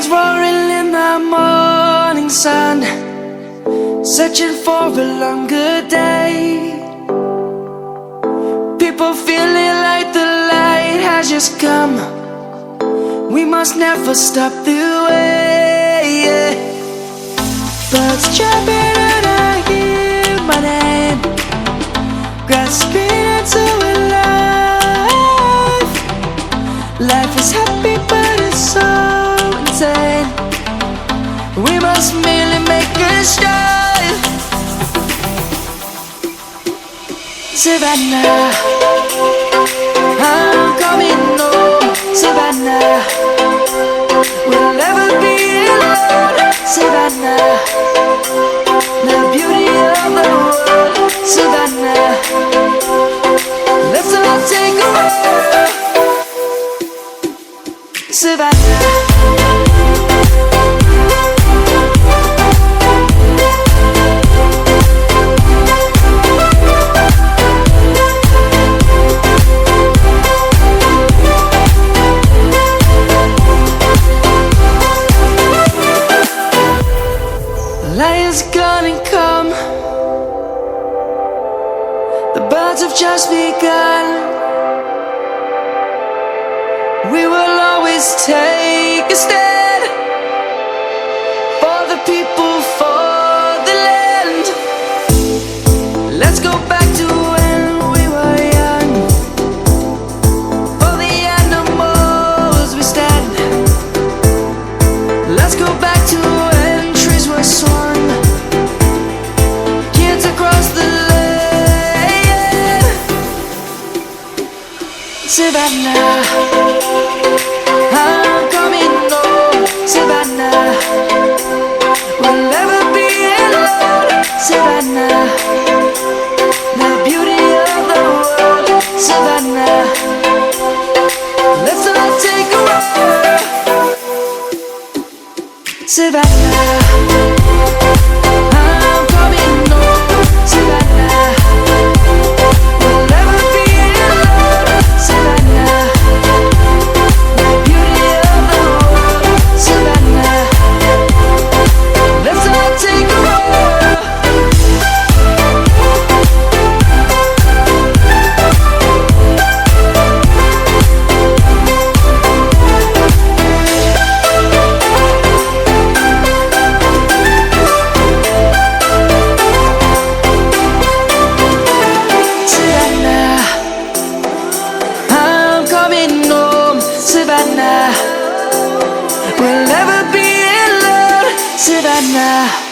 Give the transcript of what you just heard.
lions roaring in the morning sun, searching for a longer day. People feeling like the light has just come. We must never stop the way, yeah. Birds chirping and I hear my name, grasping into a life. Life is happy but it's so insane. We must merely make a start. Savannah, I'm coming home. Savannah, we'll never be alone. Savannah, the beauty of the world. Savannah, let's all take a walk. Savannah. Lion's gonna come. The birds have just begun. We will always take a stand for the people, for the land. Let's go back to when we were young. For the animals we stand. Let's go back to when trees were swung. Kids across the land. Savannah, I'm coming home. Savannah, we'll never be alone. Savannah, the beauty of the world. Savannah, let's all take a walk. Savannah, I'm coming home. Savannah, we'll never be alone. Savannah, the beauty of the world. Savannah, let's all take a walk. Savannah, I'm coming home. Savannah, we'll never be alone. Savannah.